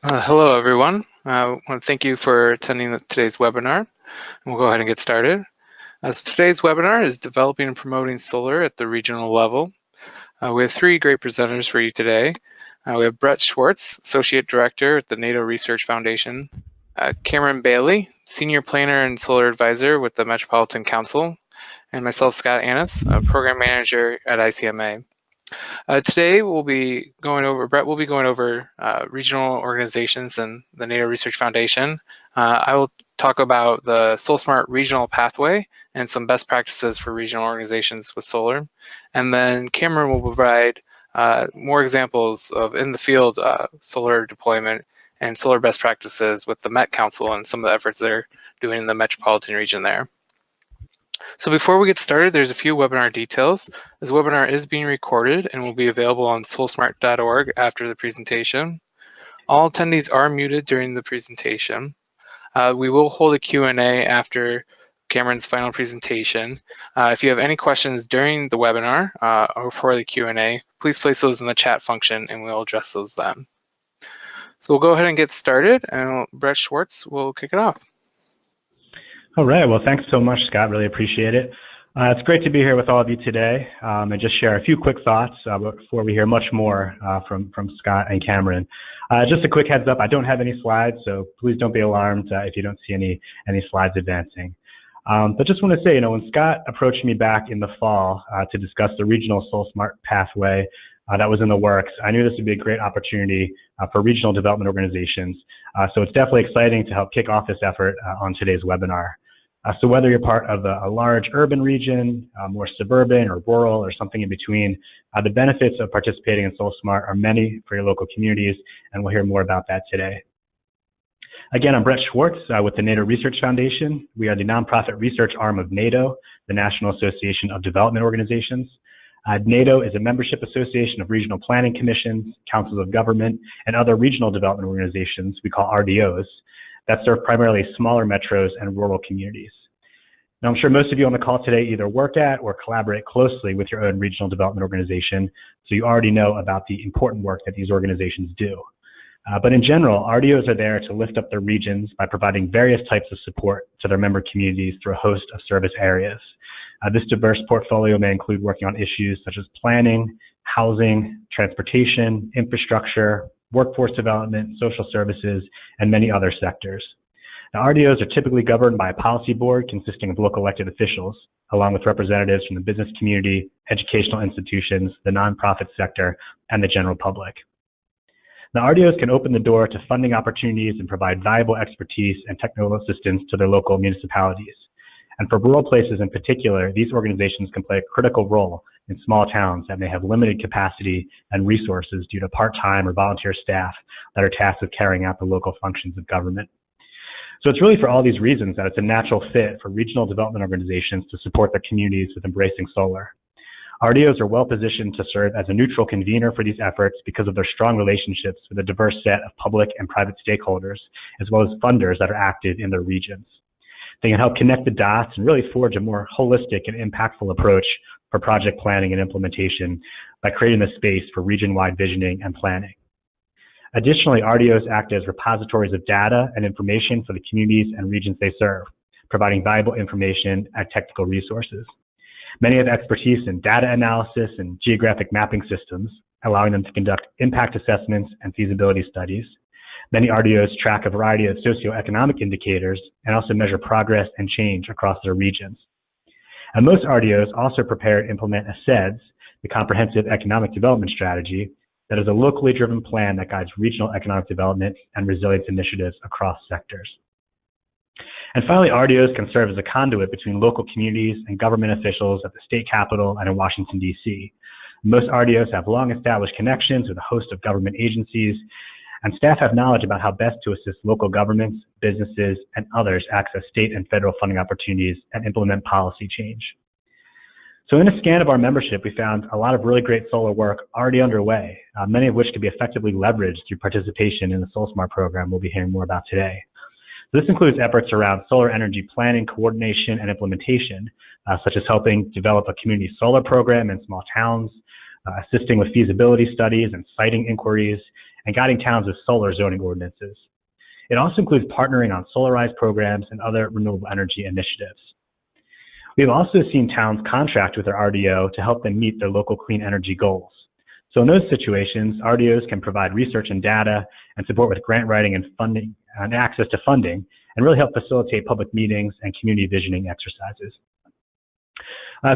Hello, everyone. I want to thank you for attending today's webinar. We'll go ahead and get started. So today's webinar is Developing and Promoting Solar at the Regional Level. We have three great presenters for you today. We have Brett Schwartz, Associate Director at the NATO Research Foundation, Cameron Bailey, Senior Planner and Solar Advisor with the Metropolitan Council, and myself, Scott Annis, Program Manager at ICMA. Today Brett will be going over regional organizations and the NATO Research Foundation. I will talk about the SolSmart regional pathway and some best practices for regional organizations with solar. And then Cameron will provide more examples of in the field solar deployment and solar best practices with the Met Council and some of the efforts they're doing in the metropolitan region there. So before we get started, there's a few webinar details. This webinar is being recorded and will be available on solesmart.org after the presentation. All attendees are muted during the presentation. We will hold a Q&A after Cameron's final presentation. If you have any questions during the webinar or for the Q&A, please place those in the chat function and we'll address those then. So we'll go ahead and get started, and Brett Schwartz will kick it off. All right, well, thanks so much, Scott. Really appreciate it. It's great to be here with all of you today and just share a few quick thoughts before we hear much more from Scott and Cameron. Just a quick heads up, I don't have any slides, so please don't be alarmed if you don't see any slides advancing. But just want to say, when Scott approached me back in the fall to discuss the regional SolSmart pathway that was in the works, I knew this would be a great opportunity for regional development organizations. So it's definitely exciting to help kick off this effort on today's webinar. So whether you're part of a large urban region, more suburban or rural or something in between, the benefits of participating in SolSmart are many for your local communities, and we'll hear more about that today. Again, I'm Brett Schwartz with the NATO Research Foundation. We are the nonprofit research arm of NATO, the National Association of Development Organizations. NATO is a membership association of regional planning commissions, councils of government, and other regional development organizations we call RDOs that serve primarily smaller metros and rural communities. Now, I'm sure most of you on the call today either work at or collaborate closely with your own regional development organization, so you already know about the important work that these organizations do. But in general, RDOs are there to lift up their regions by providing various types of support to their member communities through a host of service areas. This diverse portfolio may include working on issues such as planning, housing, transportation, infrastructure, workforce development, social services, and many other sectors. Now, RDOs are typically governed by a policy board consisting of local elected officials, along with representatives from the business community, educational institutions, the nonprofit sector, and the general public. Now, RDOs can open the door to funding opportunities and provide valuable expertise and technical assistance to their local municipalities. And for rural places in particular, these organizations can play a critical role in small towns that may have limited capacity and resources due to part-time or volunteer staff that are tasked with carrying out the local functions of government. So it's really for all these reasons that it's a natural fit for regional development organizations to support their communities with embracing solar. RDOs are well positioned to serve as a neutral convener for these efforts because of their strong relationships with a diverse set of public and private stakeholders, as well as funders that are active in their regions. They can help connect the dots and really forge a more holistic and impactful approach for project planning and implementation by creating the space for region-wide visioning and planning. Additionally, RDOs act as repositories of data and information for the communities and regions they serve, providing valuable information and technical resources. Many have expertise in data analysis and geographic mapping systems, allowing them to conduct impact assessments and feasibility studies. Many RDOs track a variety of socioeconomic indicators and also measure progress and change across their regions. And most RDOs also prepare and implement a CEDS, the Comprehensive Economic Development Strategy, that is a locally driven plan that guides regional economic development and resilience initiatives across sectors. And finally, RDOs can serve as a conduit between local communities and government officials at the state capitol and in Washington, D.C. Most RDOs have long established connections with a host of government agencies, and staff have knowledge about how best to assist local governments, businesses, and others access state and federal funding opportunities and implement policy change. So in a scan of our membership, we found a lot of really great solar work already underway, many of which could be effectively leveraged through participation in the SoleSmart program we'll be hearing more about today. So this includes efforts around solar energy planning, coordination, and implementation, such as helping develop a community solar program in small towns, assisting with feasibility studies and siting inquiries, and guiding towns with solar zoning ordinances. It also includes partnering on solarized programs and other renewable energy initiatives. We've also seen towns contract with their RDO to help them meet their local clean energy goals. So in those situations, RDOs can provide research and data and support with grant writing and funding and access to funding, and really help facilitate public meetings and community visioning exercises.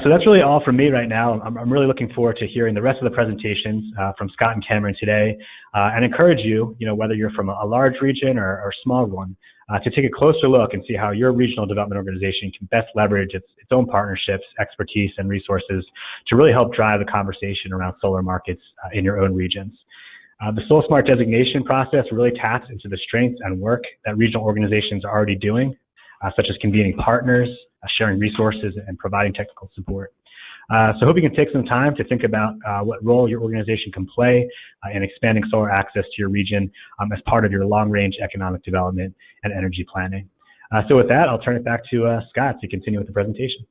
So that's really all from me right now. I'm really looking forward to hearing the rest of the presentations from Scott and Cameron today, and encourage you, whether you're from a large region or a small one, to take a closer look and see how your regional development organization can best leverage its own partnerships, expertise, and resources to really help drive the conversation around solar markets in your own regions. The SolSmart designation process really taps into the strengths and work that regional organizations are already doing, such as convening partners, sharing resources, and providing technical support. So I hope you can take some time to think about what role your organization can play in expanding solar access to your region as part of your long-range economic development and energy planning. So with that, I'll turn it back to Scott to continue with the presentation.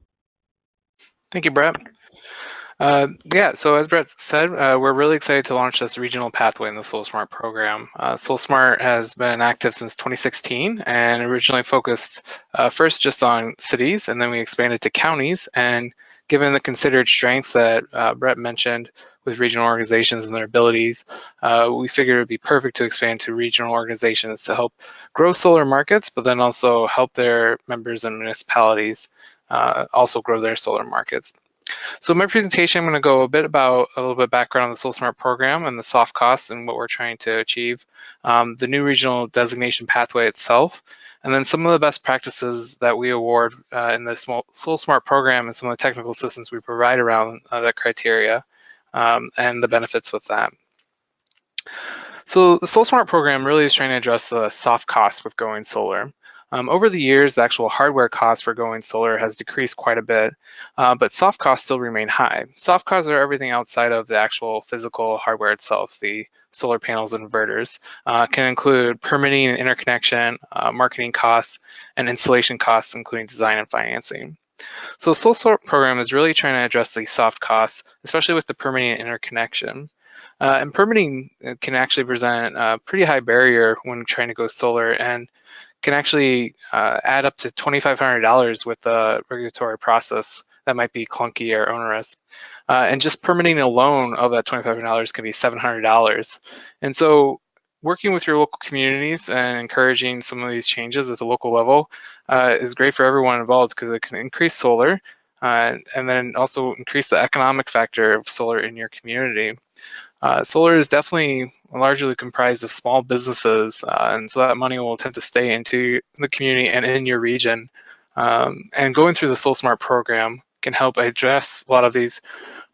Thank you, Brett. Yeah, so as Brett said, we're really excited to launch this regional pathway in the SoleSmart program. SolSmart has been active since 2016 and originally focused first just on cities, and then we expanded to counties. And given the considered strengths that Brett mentioned with regional organizations and their abilities, we figured it would be perfect to expand to regional organizations to help grow solar markets, but then also help their members and municipalities also grow their solar markets. So in my presentation, I'm going to go a little bit background on the SoleSmart program and the soft costs and what we're trying to achieve, the new regional designation pathway itself, and then some of the best practices that we award in the SoleSmart program and some of the technical assistance we provide around that criteria and the benefits with that. So the SolSmart program really is trying to address the soft costs with going solar. Over the years, the actual hardware cost for going solar has decreased quite a bit, but soft costs still remain high. Soft costs are everything outside of the actual physical hardware itself, the solar panels and inverters. Can include permitting and interconnection, marketing costs, and installation costs, including design and financing. So the SolSmart program is really trying to address these soft costs, especially with the permitting and interconnection. And permitting can actually present a pretty high barrier when trying to go solar, and can actually add up to $2,500 with the regulatory process that might be clunky or onerous. And just permitting alone of that $2,500 can be $700. And so working with your local communities and encouraging some of these changes at the local level is great for everyone involved, because it can increase solar and then also increase the economic factor of solar in your community. Solar is definitely largely comprised of small businesses, and so that money will tend to stay into the community and in your region. And going through the SolSmart program can help address a lot of these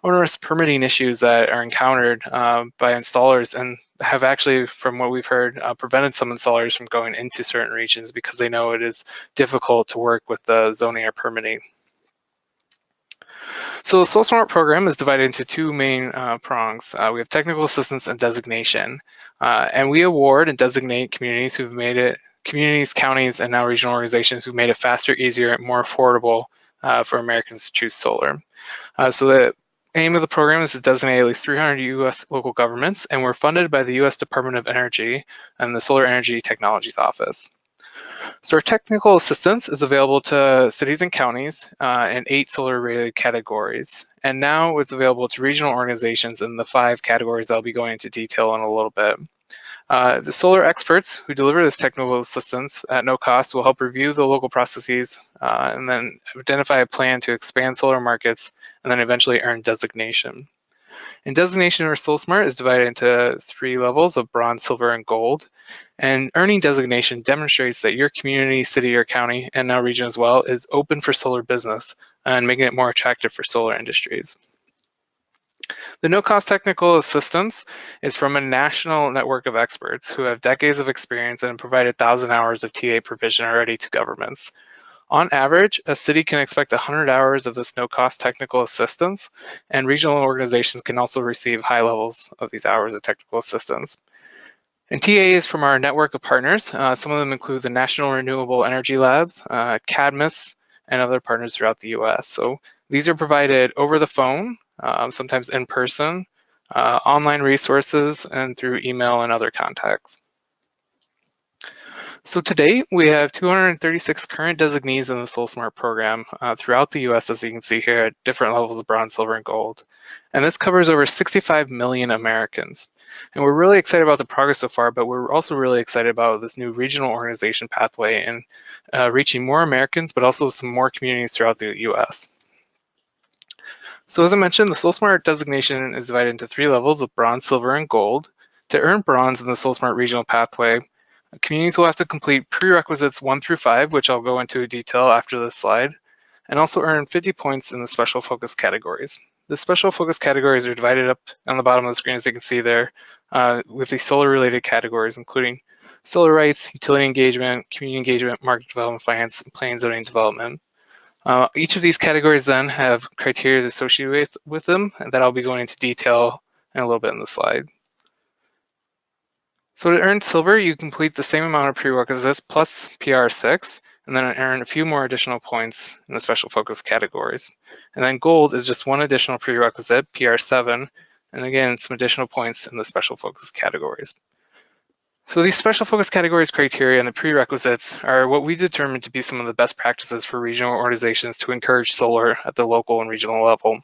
onerous permitting issues that are encountered by installers, and have actually, from what we've heard, prevented some installers from going into certain regions because they know it is difficult to work with the zoning or permitting. So the SolSmart program is divided into two main prongs. We have technical assistance and designation, and we award and designate communities who've made it, counties, and now regional organizations who've made it faster, easier, and more affordable for Americans to choose solar. So the aim of the program is to designate at least 300 U.S. local governments, and we're funded by the U.S. Department of Energy and the Solar Energy Technologies Office. So our technical assistance is available to cities and counties in 8 solar-related categories. And now it's available to regional organizations in the 5 categories I'll be going into detail in a little bit. The solar experts who deliver this technical assistance at no cost will help review the local processes and then identify a plan to expand solar markets and then eventually earn designation. And designation or SolSmart is divided into 3 levels of bronze, silver, and gold. And earning designation demonstrates that your community, city, or county, and now region as well, is open for solar business and making it more attractive for solar industries. The no-cost technical assistance is from a national network of experts who have decades of experience and provided 1,000 hours of TA provision already to governments. On average, a city can expect 100 hours of this no-cost technical assistance, and regional organizations can also receive high levels of these hours of technical assistance. And TA is from our network of partners. Some of them include the National Renewable Energy Labs, CADMIS, and other partners throughout the US. So these are provided over the phone, sometimes in person, online resources, and through email and other contacts. So to date, we have 236 current designees in the SoleSmart program throughout the US, as you can see here, at different levels of bronze, silver, and gold. And this covers over 65 million Americans. And we're really excited about the progress so far, but we're also really excited about this new regional organization pathway and reaching more Americans, but also some more communities throughout the US. So as I mentioned, the SolSmart designation is divided into 3 levels of bronze, silver, and gold. To earn bronze in the SolSmart regional pathway, communities will have to complete prerequisites 1 through 5, which I'll go into detail after this slide, and also earn 50 points in the special focus categories. The special focus categories are divided up on the bottom of the screen, as you can see there, with the solar-related categories, including solar rights, utility engagement, community engagement, market development, finance, and planning, zoning, development. Each of these categories then have criteria associated with them, and that I'll be going into detail in a little bit in the slide. So to earn silver, you complete the same amount of prerequisites plus PR6, and then earn a few more additional points in the special focus categories. And then gold is just one additional prerequisite, PR7, and again, some additional points in the special focus categories. So these special focus categories criteria and the prerequisites are what we determined to be some of the best practices for regional organizations to encourage solar at the local and regional level.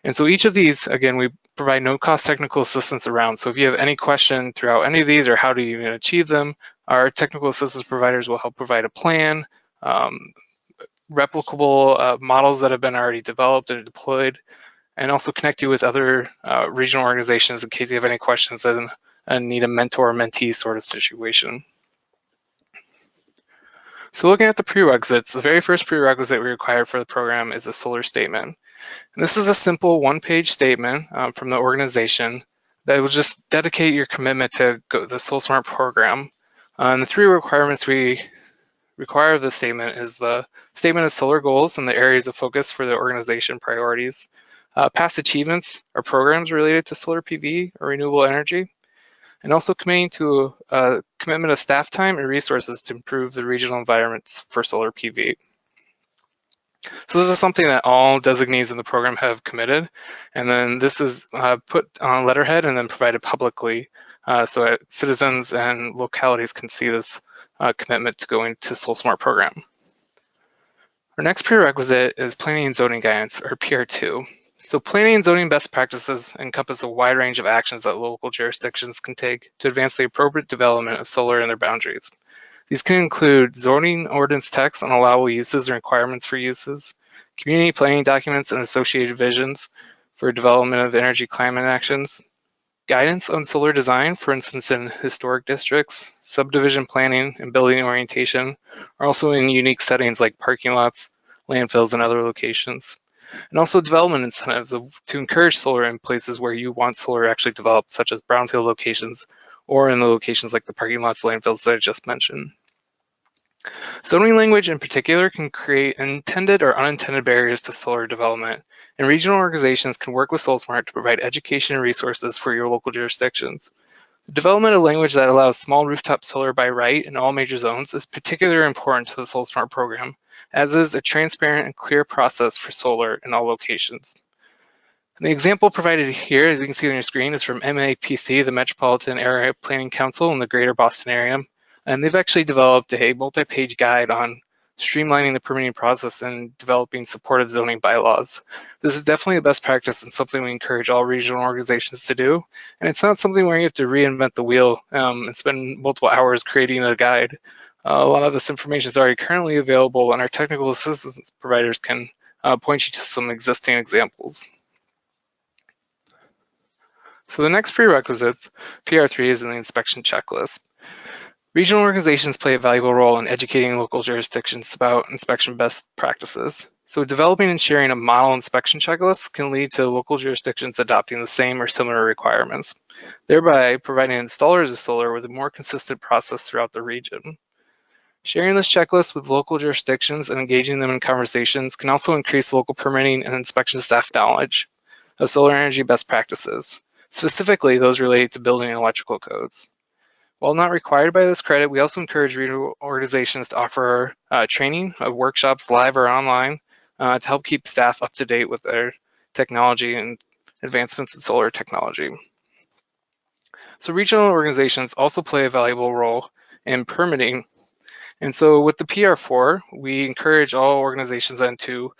And so each of these, again, we provide no-cost technical assistance around. So if you have any question throughout any of these or how do you even achieve them, our technical assistance providers will help provide a plan, replicable models that have been already developed and deployed, and also connect you with other regional organizations in case you have any questions and need a mentor or mentee sort of situation. So looking at the prerequisites, the very first prerequisite we require for the program is a solar statement. And this is a simple one-page statement from the organization that will just dedicate your commitment to the SolSmart program. And the 3 requirements we require of the statement is the statement of solar goals and the areas of focus for the organization priorities, past achievements or programs related to solar PV or renewable energy, and also committing to a commitment of staff time and resources to improve the regional environments for solar PV. So this is something that all designees in the program have committed, and then this is put on letterhead and then provided publicly so that citizens and localities can see this commitment to going to SolSmart program. Our next prerequisite is planning and zoning guidance, or PR2. So planning and zoning best practices encompass a wide range of actions that local jurisdictions can take to advance the appropriate development of solar in their boundaries. These can include zoning ordinance text on allowable uses and requirements for uses, community planning documents and associated visions for development of energy climate actions, guidance on solar design, for instance in historic districts, subdivision planning and building orientation, are also in unique settings like parking lots, landfills, and other locations. And also development incentives to encourage solar in places where you want solar actually developed, such as brownfield locations or in the locations like the parking lots, landfills that I just mentioned. Zoning language in particular can create intended or unintended barriers to solar development, and regional organizations can work with SolSmart to provide education and resources for your local jurisdictions. The development of language that allows small rooftop solar by right in all major zones is particularly important to the SolSmart program, as is a transparent and clear process for solar in all locations. And the example provided here, as you can see on your screen, is from MAPC, the Metropolitan Area Planning Council in the Greater Boston area. And they've actually developed a multi-page guide on streamlining the permitting process and developing supportive zoning bylaws. This is definitely a best practice and something we encourage all regional organizations to do. And it's not something where you have to reinvent the wheel and spend multiple hours creating a guide. A lot of this information is already currently available, and our technical assistance providers can point you to some existing examples. So the next prerequisite, PR3, is in the inspection checklist. Regional organizations play a valuable role in educating local jurisdictions about inspection best practices. So developing and sharing a model inspection checklist can lead to local jurisdictions adopting the same or similar requirements, thereby providing installers of solar with a more consistent process throughout the region. Sharing this checklist with local jurisdictions and engaging them in conversations can also increase local permitting and inspection staff knowledge of solar energy best practices, specifically those related to building and electrical codes. While not required by this credit, we also encourage regional organizations to offer training of workshops live or online to help keep staff up to date with their technology and advancements in solar technology. So regional organizations also play a valuable role in permitting. And so with the PR4, we encourage all organizations then to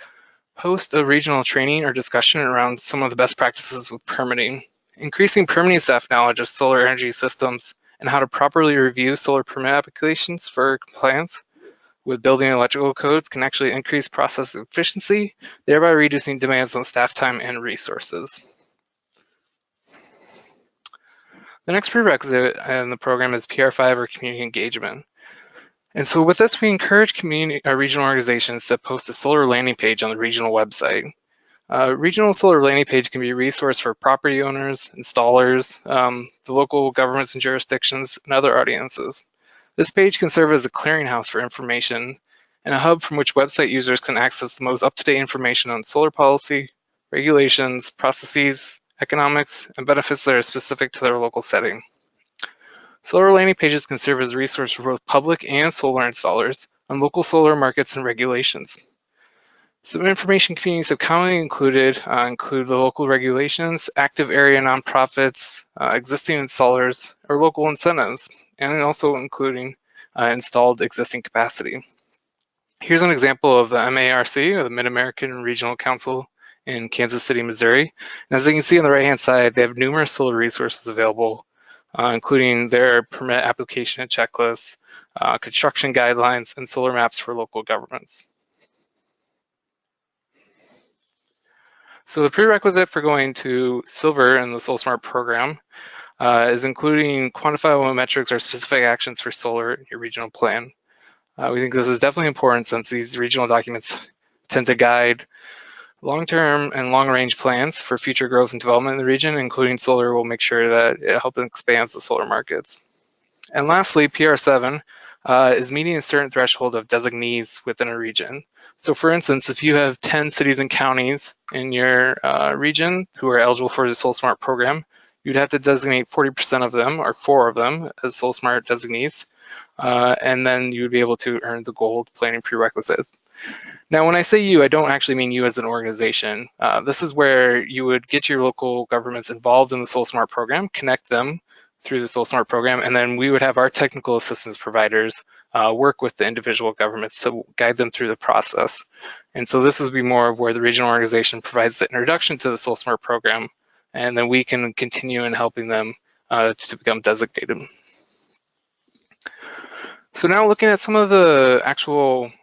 host a regional training or discussion around some of the best practices with permitting. Increasing permitting staff knowledge of solar energy systems and how to properly review solar permit applications for compliance with building and electrical codes can actually increase process efficiency, thereby reducing demands on staff time and resources. The next prerequisite in the program is PR5, or community engagement. And so with this, we encourage regional organizations to post a solar landing page on the regional website. Regional solar landing page can be a resource for property owners, installers, the local governments and jurisdictions, and other audiences. This page can serve as a clearinghouse for information and a hub from which website users can access the most up-to-date information on solar policy, regulations, processes, economics, and benefits that are specific to their local setting. Solar landing pages can serve as a resource for both public and solar installers on local solar markets and regulations. Some information communities have commonly include the local regulations, active area nonprofits, existing installers, or local incentives, and also including installed existing capacity. Here's an example of the MARC, or the Mid-American Regional Council in Kansas City, Missouri. And as you can see on the right-hand side, they have numerous solar resources available, including their permit application and checklists, construction guidelines, and solar maps for local governments. So the prerequisite for going to Silver in the SoleSmart program is including quantifiable metrics or specific actions for solar in your regional plan. We think this is definitely important since these regional documents tend to guide long-term and long-range plans for future growth and development in the region, including solar will make sure that it helps expand the solar markets. And lastly, PR7 is meeting a certain threshold of designees within a region. So for instance, if you have 10 cities and counties in your region who are eligible for the SoleSmart program, you'd have to designate 40% of them, or 4 of them, as SoleSmart designees, and then you would be able to earn the gold planning prerequisites. Now, when I say you, I don't actually mean you as an organization. This is where you would get your local governments involved in the SolSmart program, connect them through the SolSmart program, and then we would have our technical assistance providers work with the individual governments to guide them through the process. And so this would be more of where the regional organization provides the introduction to the SolSmart program, and then we can continue in helping them to become designated. So now looking at some of the actual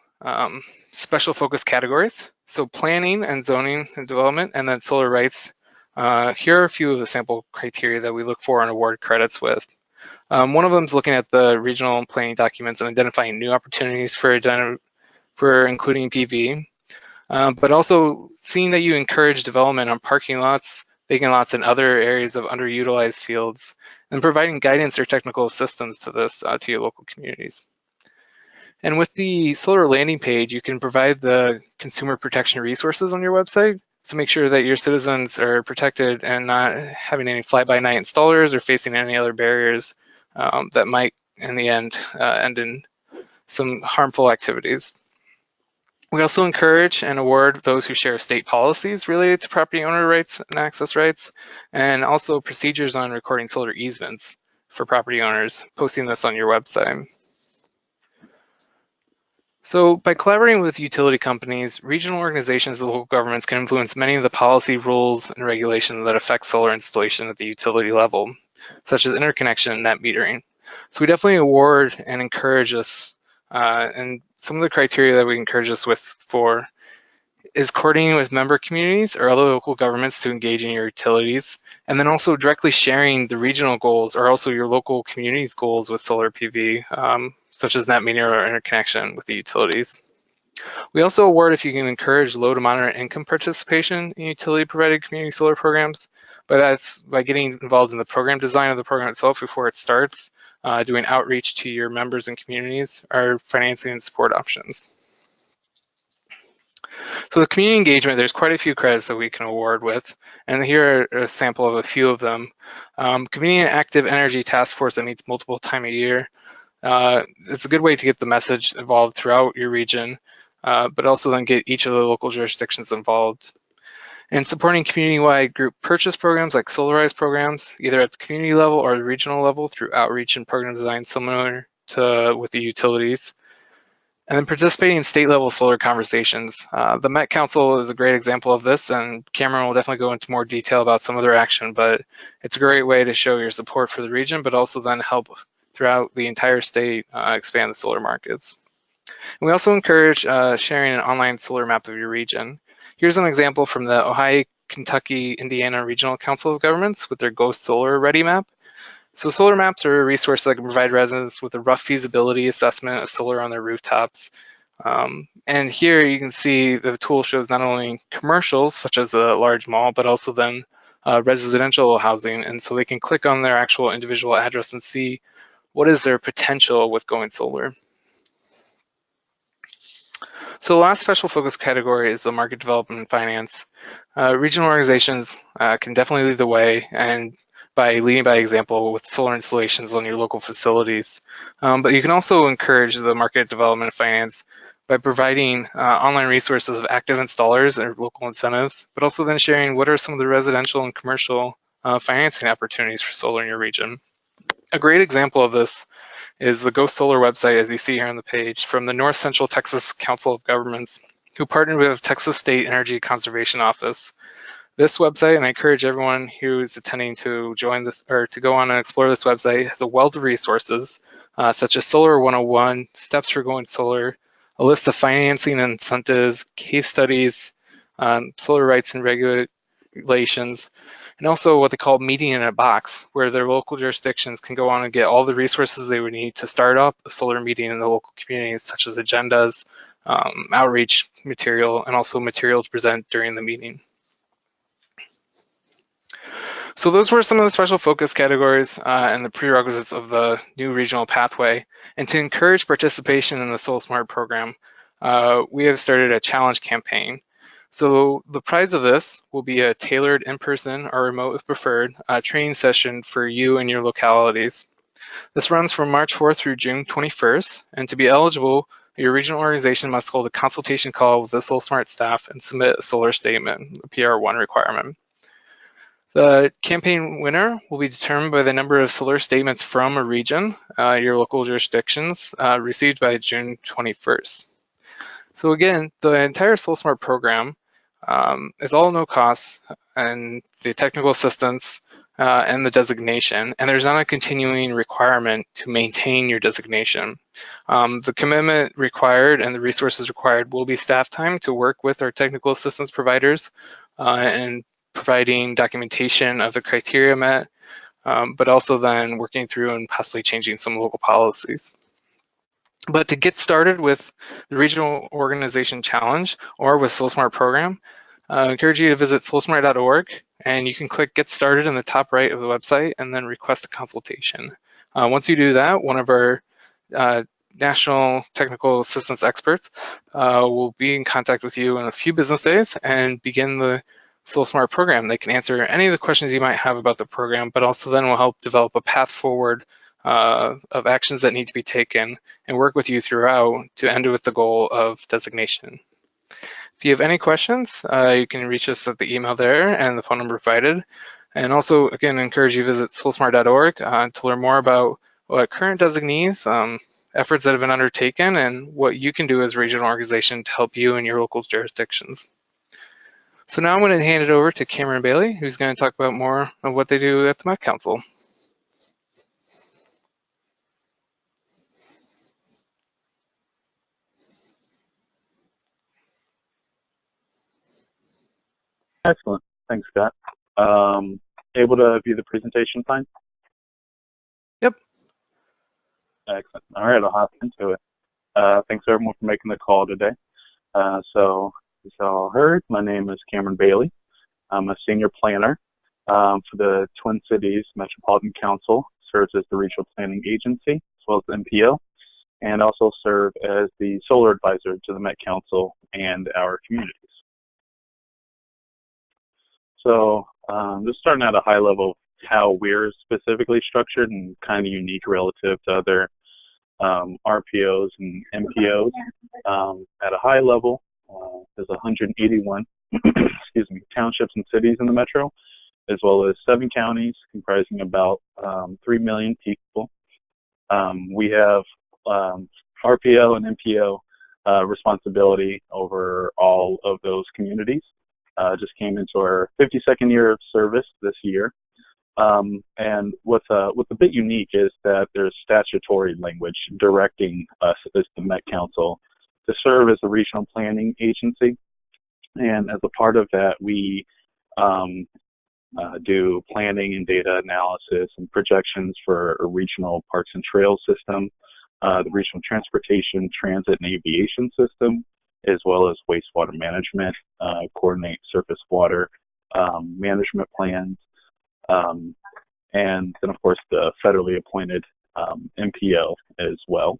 special focus categories. So planning and zoning and development, and then solar rights. Here are a few of the sample criteria that we look for and award credits with. One of them is looking at the regional planning documents and identifying new opportunities for including PV, but also seeing that you encourage development on parking lots, vacant lots, and other areas of underutilized fields, and providing guidance or technical assistance to this to your local communities. And with the solar landing page, you can provide the consumer protection resources on your website to make sure that your citizens are protected and not having any fly-by-night installers or facing any other barriers that might, in the end in some harmful activities. We also encourage and award those who share state policies related to property owner rights and access rights, and also procedures on recording solar easements for property owners, posting this on your website. So by collaborating with utility companies, regional organizations and local governments can influence many of the policy rules and regulations that affect solar installation at the utility level, such as interconnection and net metering. So we definitely award and encourage this, and some of the criteria that we encourage this for is coordinating with member communities or other local governments to engage in your utilities, and then also directly sharing the regional goals or also your local community's goals with solar PV, such as net metering or interconnection with the utilities. We also award if you can encourage low to moderate income participation in utility-provided community solar programs, but that's by getting involved in the program design of the program itself before it starts, doing outreach to your members and communities, or financing and support options. So with community engagement, there's quite a few credits that we can award with, and here are a sample of a few of them. Convening an active energy task force that meets multiple times a year. It's a good way to get the message involved throughout your region, but also then get each of the local jurisdictions involved. and supporting community-wide group purchase programs like Solarize programs, either at the community level or the regional level through outreach and program design similar to with the utilities. And then participating in state-level solar conversations. The Met Council is a great example of this, and Cameron will definitely go into more detail about some of their action, but it's a great way to show your support for the region, but also then help throughout the entire state expand the solar markets. And we also encourage sharing an online solar map of your region. Here's an example from the Ohio, Kentucky, Indiana Regional Council of Governments with their Go Solar Ready map. So solar maps are a resource that can provide residents with a rough feasibility assessment of solar on their rooftops. And here you can see that the tool shows not only commercials, such as a large mall, but also then residential housing. And so they can click on their actual individual address and see what is their potential with going solar. So the last special focus category is the market development and finance. Regional organizations can definitely lead the way and by leading by example with solar installations on your local facilities. But you can also encourage the market development and finance by providing online resources of active installers and local incentives, but also then sharing what are some of the residential and commercial financing opportunities for solar in your region. A great example of this is the Go Solar website, as you see here on the page, from the North Central Texas Council of Governments, who partnered with Texas State Energy Conservation Office. This website, and I encourage everyone who's attending to join this or to go on and explore this website, has a wealth of resources such as Solar 101, steps for going solar, a list of financing and incentives, case studies, solar rights and regulations, and also what they call meeting in a box, where their local jurisdictions can go on and get all the resources they would need to start up a solar meeting in the local communities, such as agendas, outreach material, and also material to present during the meeting. So those were some of the special focus categories and the prerequisites of the new regional pathway. And to encourage participation in the SoleSmart program, we have started a challenge campaign. So the prize of this will be a tailored in-person or remote if preferred training session for you and your localities. This runs from March 4th through June 21st. And to be eligible, your regional organization must hold a consultation call with the SolSmart staff and submit a solar statement, the PR1 requirement. The campaign winner will be determined by the number of solar statements from a region, your local jurisdictions, received by June 21st. So again, the entire SolSmart program is all no cost, and the technical assistance and the designation, and there's not a continuing requirement to maintain your designation. The commitment required and the resources required will be staff time to work with our technical assistance providers and providing documentation of the criteria met, but also then working through and possibly changing some local policies. But to get started with the Regional Organization Challenge or with SoleSmart Program, I encourage you to visit solesmart.org, and you can click Get Started in the top right of the website and then request a consultation. Once you do that, one of our national technical assistance experts will be in contact with you in a few business days and begin the SolSmart program. They can answer any of the questions you might have about the program, but also then will help develop a path forward of actions that need to be taken and work with you throughout to end with the goal of designation. If you have any questions, you can reach us at the email there and the phone number provided. And also, again, encourage you to visit solesmart.org to learn more about what current designees, efforts that have been undertaken, and what you can do as a regional organization to help you in your local jurisdictions. So now I'm going to hand it over to Cameron Bailey, who's going to talk about more of what they do at the Met Council. Excellent. Thanks, Scott. Able to view the presentation fine? Yep. Excellent. All right, I'll hop into it. Thanks everyone for making the call today. So as you all heard, my name is Cameron Bailey. I'm a senior planner for the Twin Cities Metropolitan Council, serves as the regional planning agency as well as MPO, and also serve as the solar advisor to the Met Council and our communities. So just starting at a high level, how we're specifically structured and kind of unique relative to other RPOs and MPOs. At a high level, there's 181 excuse me, townships and cities in the metro, as well as 7 counties comprising about 3 million people. We have RPO and MPO responsibility over all of those communities. Just came into our 52nd year of service this year. And what's a bit unique is that there's statutory language directing us as the Met Council to serve as a regional planning agency. And as a part of that, we do planning and data analysis and projections for a regional parks and trails system, the regional transportation, transit, and aviation system, as well as wastewater management, coordinate surface water management plans, and then, of course, the federally appointed MPO as well.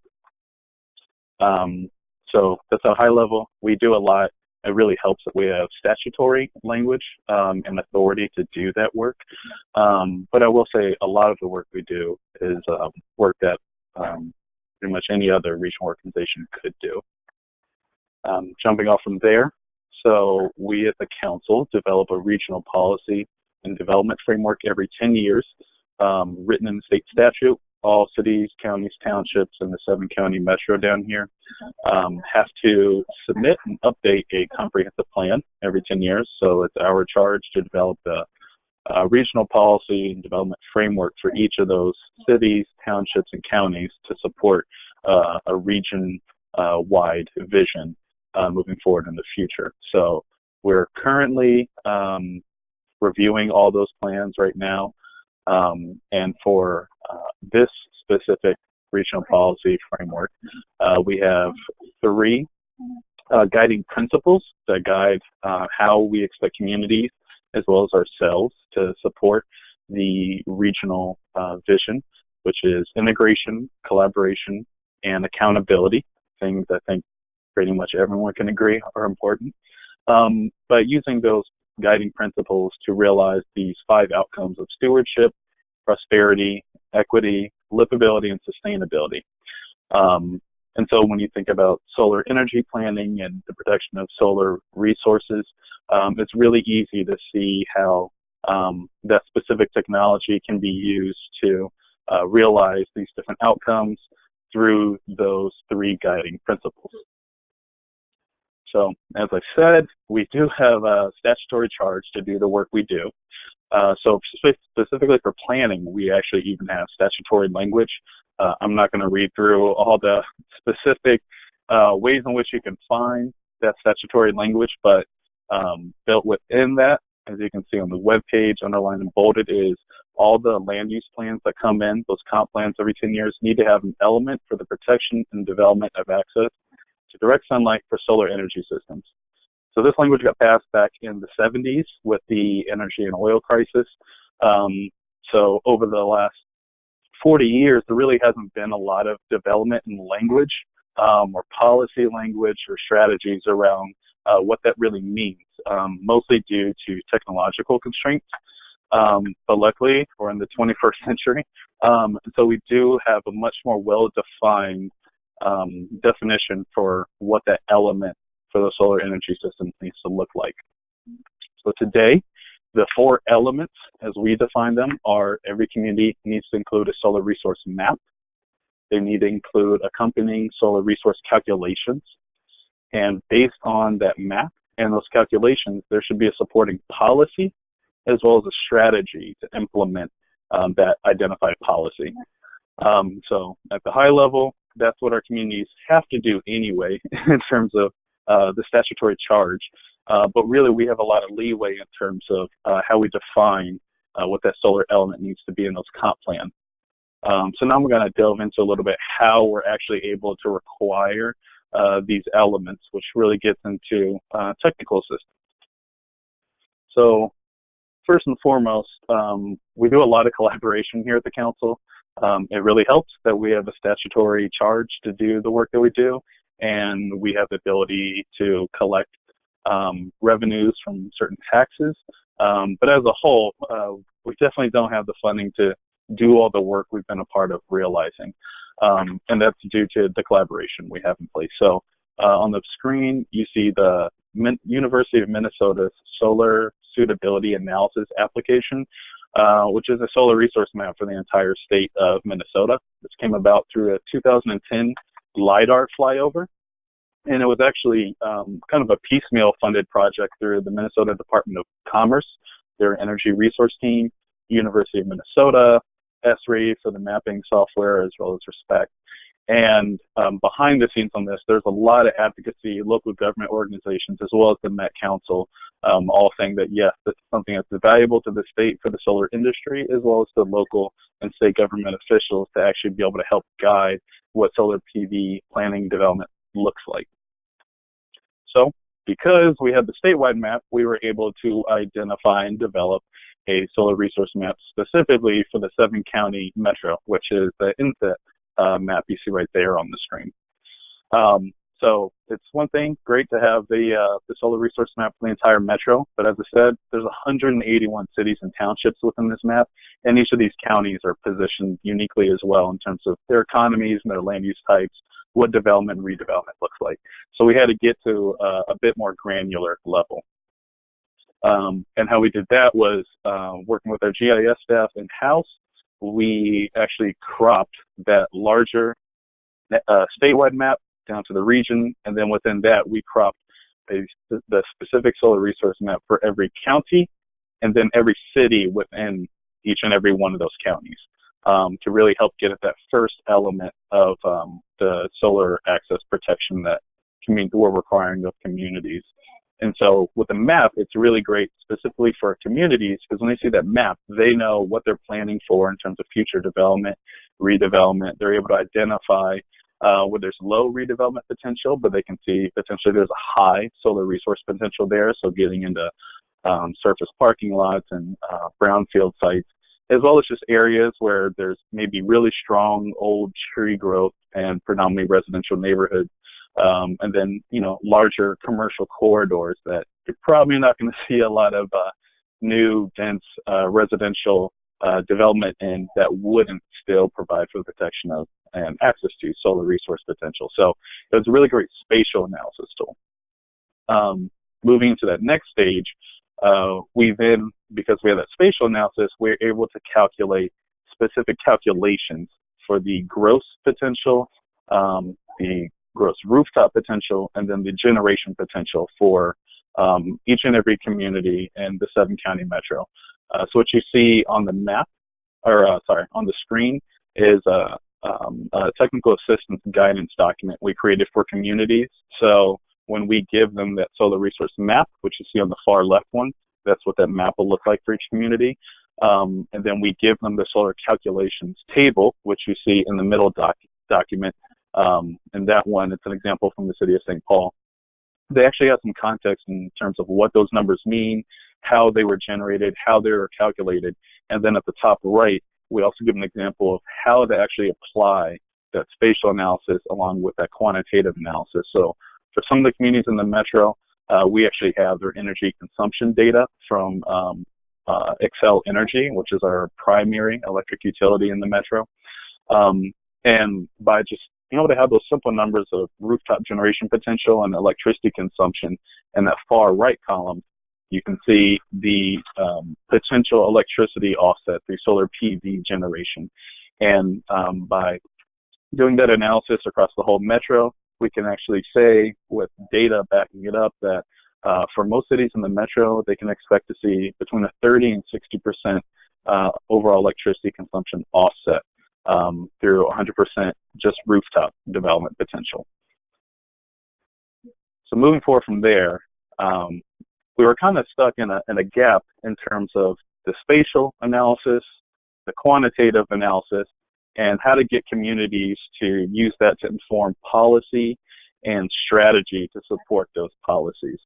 So that's a high level. We do a lot. It really helps that we have statutory language and authority to do that work. But I will say a lot of the work we do is work that pretty much any other regional organization could do. Jumping off from there, so we at the council develop a regional policy and development framework every 10 years, written in the state statute. All cities, counties, townships, and the 7-county metro down here have to submit and update a comprehensive plan every 10 years. So it's our charge to develop the regional policy and development framework for each of those cities, townships, and counties to support a region-wide vision moving forward in the future. So we're currently reviewing all those plans right now. And for this specific regional policy framework, we have 3 guiding principles that guide how we expect communities as well as ourselves to support the regional vision, which is integration, collaboration, and accountability, things I think pretty much everyone can agree are important. But using those guiding principles to realize these 5 outcomes of stewardship, prosperity, equity, livability, and sustainability. And so when you think about solar energy planning and the protection of solar resources, it's really easy to see how that specific technology can be used to realize these different outcomes through those 3 guiding principles. So, as I said, we do have a statutory charge to do the work we do. So specifically for planning, we actually even have statutory language. I'm not going to read through all the specific ways in which you can find that statutory language, but built within that, as you can see on the web page, underlined and bolded, is all the land use plans that come in. Those comp plans every 10 years need to have an element for the protection and development of access to direct sunlight for solar energy systems. So this language got passed back in the 70s with the energy and oil crisis. So over the last 40 years, there really hasn't been a lot of development in language or policy language or strategies around what that really means, mostly due to technological constraints. But luckily, we're in the 21st century. So we do have a much more well-defined definition for what that element for the solar energy system needs to look like. So today, the 4 elements, as we define them, are every community needs to include a solar resource map. They need to include accompanying solar resource calculations. And based on that map and those calculations, there should be a supporting policy as well as a strategy to implement that identified policy. So at the high level, that's what our communities have to do anyway in terms of the statutory charge. But really, we have a lot of leeway in terms of how we define what that solar element needs to be in those comp plans. So now we're going to delve into a little bit how we're actually able to require these elements, which really gets into technical systems. So first and foremost, we do a lot of collaboration here at the council. It really helps that we have a statutory charge to do the work that we do, and we have the ability to collect revenues from certain taxes. But as a whole, we definitely don't have the funding to do all the work we've been a part of realizing. And that's due to the collaboration we have in place. So on the screen, you see the University of Minnesota's Solar Suitability Analysis application, which is a solar resource map for the entire state of Minnesota. This came about through a 2010 LIDAR flyover, and it was actually kind of a piecemeal funded project through the Minnesota Department of Commerce, their energy resource team, University of Minnesota, SRE for the mapping software, as well as RESPECT. And behind the scenes on this, there's a lot of advocacy, local government organizations, as well as the Met Council, all saying that, yes, this is something that's valuable to the state for the solar industry, as well as the local and state government officials to actually be able to help guide what solar PV planning development looks like. So because we had the statewide map, we were able to identify and develop a solar resource map specifically for the 7-county metro, which is the inset map you see right there on the screen. So it's one thing, great to have the solar resource map for the entire metro, but as I said, there's 181 cities and townships within this map, and each of these counties are positioned uniquely as well in terms of their economies and their land use types, what development and redevelopment looks like. So we had to get to a bit more granular level. And how we did that was working with our GIS staff in-house. We actually cropped that larger statewide map down to the region, and then within that we cropped the specific solar resource map for every county and then every city within each and every one of those counties to really help get at that first element of the solar access protection that we're requiring of communities. And so with the map, it's really great specifically for communities, because when they see that map, they know what they're planning for in terms of future development, redevelopment. They're able to identify where there's low redevelopment potential, but they can see potentially there's a high solar resource potential there. So getting into surface parking lots and brownfield sites, as well as just areas where there's maybe really strong old tree growth and predominantly residential neighborhoods. And then, larger commercial corridors that you're probably not going to see a lot of new, dense residential development in that wouldn't still provide for the protection of and access to solar resource potential. So it's a really great spatial analysis tool. Moving into that next stage, we then, because we have that spatial analysis, we're able to calculate specific calculations for the gross potential, the gross rooftop potential, and then the generation potential for each and every community in the 7-county metro. So what you see on the map, on the screen, is a technical assistance guidance document we created for communities. So when we give them that solar resource map, which you see on the far left one, that's what that map will look like for each community. And then we give them the solar calculations table, which you see in the middle document. And that one, it's an example from the city of St. Paul. They actually have some context in terms of what those numbers mean, how they were generated, how they were calculated. And then at the top right, we also give an example of how to actually apply that spatial analysis along with that quantitative analysis. So for some of the communities in the metro, we actually have their energy consumption data from Xcel Energy, which is our primary electric utility in the metro. And by just being able to have those simple numbers of rooftop generation potential and electricity consumption in that far right column, you can see the potential electricity offset through solar PV generation. And by doing that analysis across the whole metro, we can actually say with data backing it up that for most cities in the metro, they can expect to see between a 30 and 60% overall electricity consumption offset through 100% just rooftop development potential. So moving forward from there, we were kind of stuck in a gap in terms of the spatial analysis, the quantitative analysis, and how to get communities to use that to inform policy and strategy to support those policies.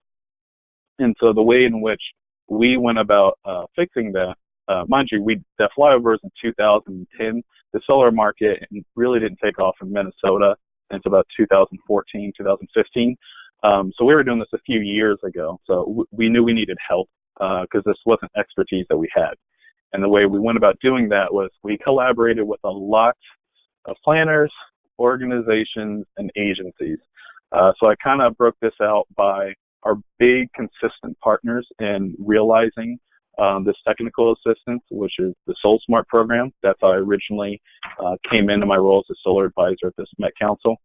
And so the way in which we went about fixing that, mind you, that flyover was in 2010. The solar market really didn't take off in Minnesota until about 2014, 2015. So we were doing this a few years ago. So we knew we needed help because this wasn't expertise that we had. And the way we went about doing that was we collaborated with a lot of planners, organizations, and agencies. So I kind of broke this out by are big, consistent partners in realizing this technical assistance, which is the SoleSmart program. That's how I originally came into my role as a solar advisor at this Met Council.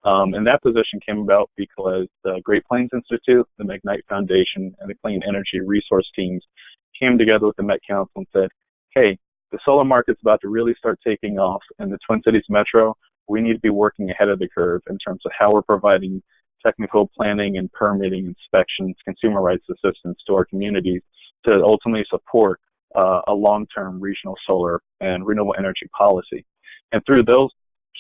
And that position came about because the Great Plains Institute, the McKnight Foundation, and the Clean Energy Resource teams came together with the Met Council and said, hey, the solar market's about to really start taking off in the Twin Cities Metro. We need to be working ahead of the curve in terms of how we're providing technical planning and permitting, inspections, consumer rights assistance to our communities to ultimately support a long-term regional solar and renewable energy policy. And through those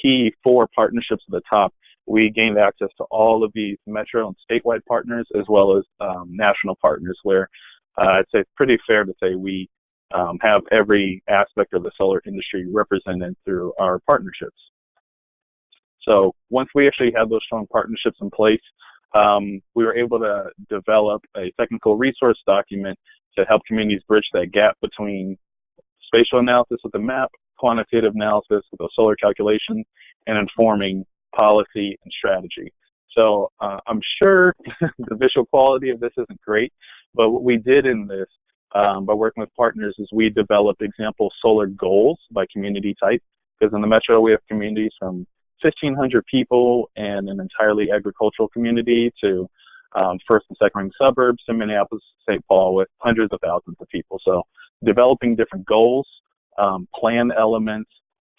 key 4 partnerships at the top, we gained access to all of these metro and statewide partners, as well as national partners, where I'd say it's pretty fair to say we have every aspect of the solar industry represented through our partnerships. So once we actually had those strong partnerships in place, we were able to develop a technical resource document to help communities bridge that gap between spatial analysis with the map, quantitative analysis with the solar calculations, and informing policy and strategy. So I'm sure the visual quality of this isn't great, but what we did in this by working with partners is we developed example solar goals by community type, because in the metro we have communities from 1,500 people and an entirely agricultural community to first and second ring suburbs to Minneapolis, St. Paul with hundreds of thousands of people. So developing different goals, plan elements,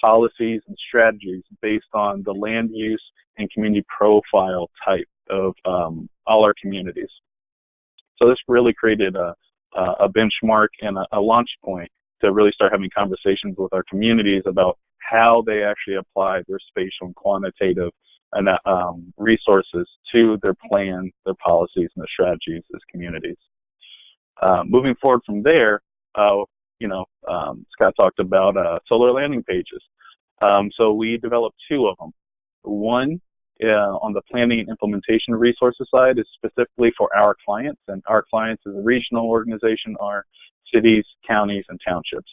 policies, and strategies based on the land use and community profile type of all our communities. So this really created a benchmark and a launch point to really start having conversations with our communities about how they actually apply their spatial and quantitative resources to their plan, their policies, and their strategies as communities. Moving forward from there, Scott talked about solar landing pages. So we developed 2 of them. One on the planning and implementation resources side is specifically for our clients, and our clients as a regional organization are cities, counties, and townships.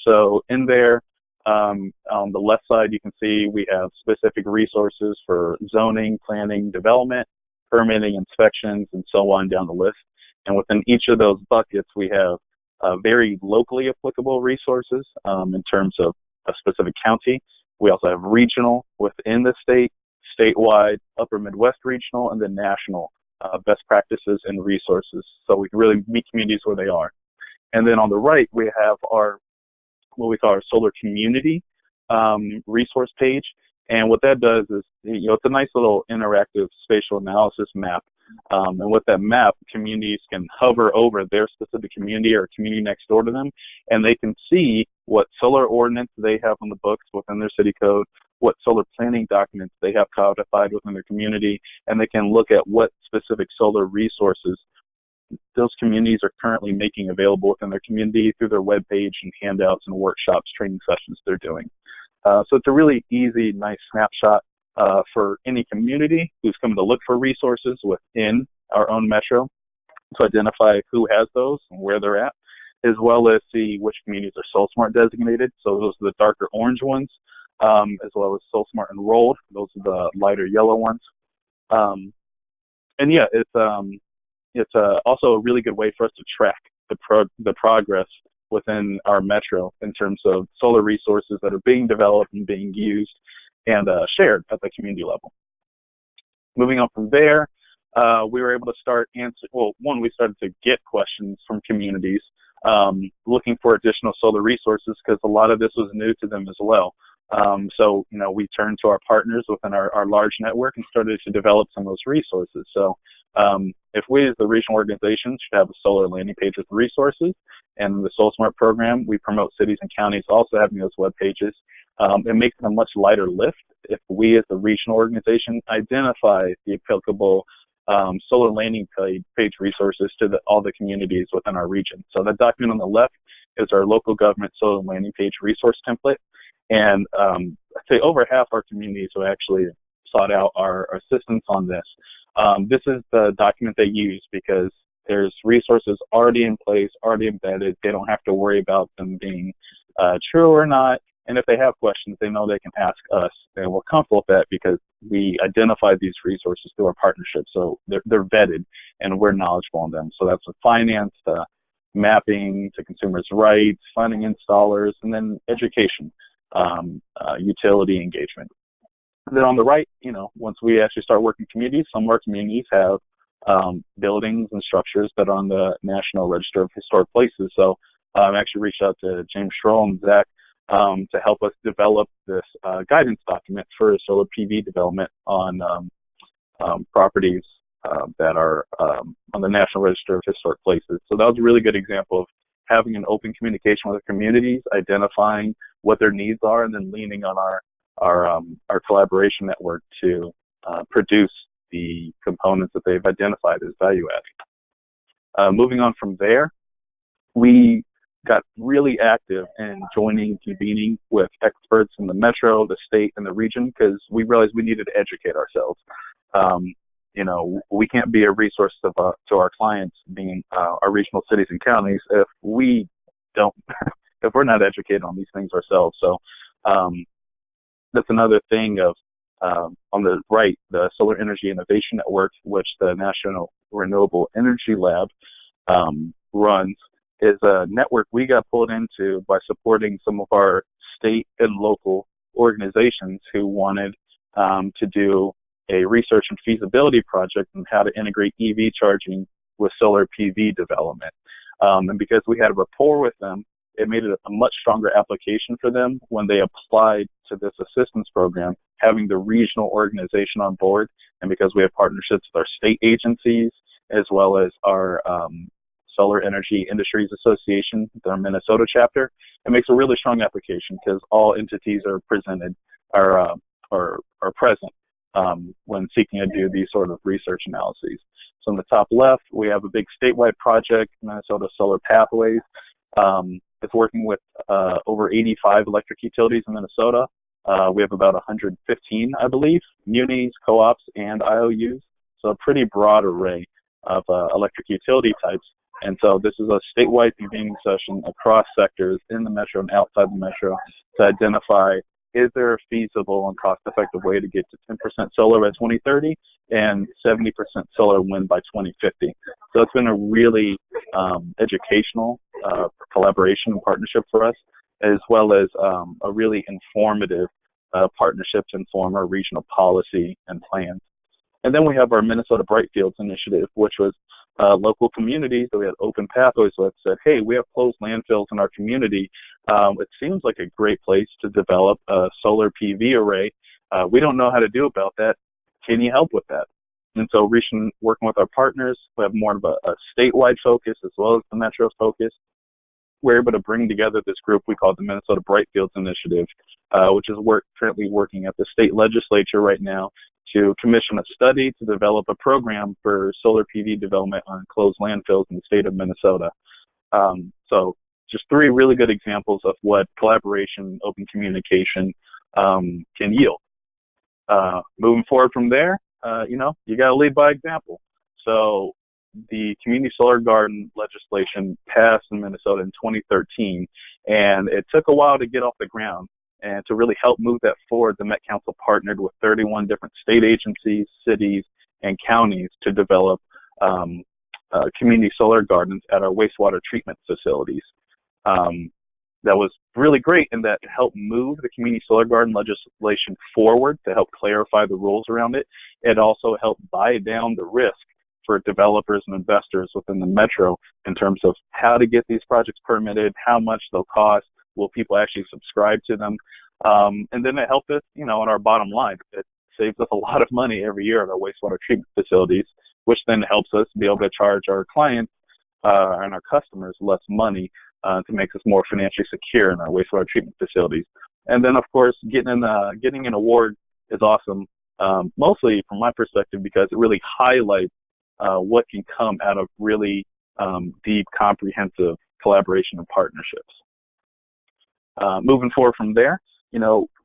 So in there, on the left side, you can see we have specific resources for zoning, planning, development, permitting, inspections, and so on down the list. And within each of those buckets, we have very locally applicable resources in terms of a specific county. We also have regional within the state, statewide, upper Midwest regional, and then national best practices and resources. So we can really meet communities where they are. And then on the right, we have what we call our solar community resource page. And what that does is, it's a nice little interactive spatial analysis map. And with that map, communities can hover over their specific community or community next door to them, and they can see what solar ordinance they have on the books within their city code, what solar planning documents they have codified within their community, and they can look at what specific solar resources those communities are currently making available within their community through their webpage and handouts and workshops, training sessions they're doing. So it's a really easy, nice snapshot for any community who's coming to look for resources within our own metro to identify who has those and where they're at, as well as see which communities are SolSmart designated. So those are the darker orange ones, as well as SolSmart enrolled. Those are the lighter yellow ones. And yeah, it's also a really good way for us to track the progress within our metro in terms of solar resources that are being developed and being used and shared at the community level. Moving on from there, we were able to start we started to get questions from communities looking for additional solar resources because a lot of this was new to them as well. So, we turned to our partners within our large network and started to develop some of those resources. So if we as the regional organization should have a solar landing page with resources, and the SoleSmart program, we promote cities and counties also having those web pages. It makes it a much lighter lift if we as the regional organization identify the applicable solar landing page resources to all the communities within our region. So that document on the left is our local government solar landing page resource template. And I'd say over half our communities who actually sought out our assistance on this. This is the document they use because there's resources already in place, already embedded. They don't have to worry about them being true or not. And if they have questions, they know they can ask us. And we're comfortable with that because we identify these resources through our partnership. So they're vetted and we're knowledgeable on them. So that's the finance, mapping to consumers' rights, finding installers, and then education, utility engagement. And then on the right, once we actually start working communities, some of our communities have buildings and structures that are on the National Register of Historic Places. So I actually reached out to James Schroll and Zach to help us develop this guidance document for solar PV development on properties that are on the National Register of Historic Places. So that was a really good example of having an open communication with the communities, identifying what their needs are, and then leaning on our collaboration network to produce the components that they've identified as value adding. Moving on from there, we got really active in convening with experts in the metro, the state, and the region, because we realized we needed to educate ourselves. We can't be a resource to our clients, being our regional cities and counties, if we don't, if we're not educated on these things ourselves. So that's another thing of on the right, the Solar Energy Innovation Network, which the National Renewable Energy Lab runs, is a network we got pulled into by supporting some of our state and local organizations who wanted to do a research and feasibility project on how to integrate EV charging with solar PV development. And because we had a rapport with them, it made it a much stronger application for them when they applied to this assistance program, having the regional organization on board. And because we have partnerships with our state agencies, as well as our Solar Energy Industries Association, their Minnesota chapter, it makes a really strong application because all entities are present when seeking to do these sort of research analyses. So in the top left, we have a big statewide project, Minnesota Solar Pathways. It's working with over 85 electric utilities in Minnesota. We have about 115, I believe, munis, co-ops, and IOUs. So a pretty broad array of electric utility types. And so this is a statewide convening session across sectors in the metro and outside the metro to identify, is there a feasible and cost-effective way to get to 10% solar by 2030 and 70% solar wind by 2050? So it's been a really educational collaboration and partnership for us, as well as a really informative partnership to inform our regional policy and plans. And then we have our Minnesota Brightfields initiative, which was local communities that we had open pathways with, said, hey, we have closed landfills in our community. It seems like a great place to develop a solar PV array. We don't know how to do about that. Can you help with that? And so working with our partners, we have more of a statewide focus as well as the metro focus. We're able to bring together this group we call the Minnesota Brightfields Initiative, which is currently working at the state legislature right now to commission a study to develop a program for solar PV development on closed landfills in the state of Minnesota. So just three really good examples of what collaboration, open communication can yield. Moving forward from there, you got to lead by example. So the Community Solar Garden legislation passed in Minnesota in 2013, and it took a while to get off the ground. And to really help move that forward, the Met Council partnered with 31 different state agencies, cities, and counties to develop community solar gardens at our wastewater treatment facilities. That was really great in that it helped move the community solar garden legislation forward to help clarify the rules around it. It also helped buy down the risk for developers and investors within the metro in terms of how to get these projects permitted, how much they'll cost, will people actually subscribe to them? And then it helped us, on our bottom line. It saves us a lot of money every year at our wastewater treatment facilities, which then helps us be able to charge our clients and our customers less money to make us more financially secure in our wastewater treatment facilities. And then, of course, getting an award is awesome, mostly from my perspective, because it really highlights what can come out of really deep, comprehensive collaboration and partnerships. Moving forward from there,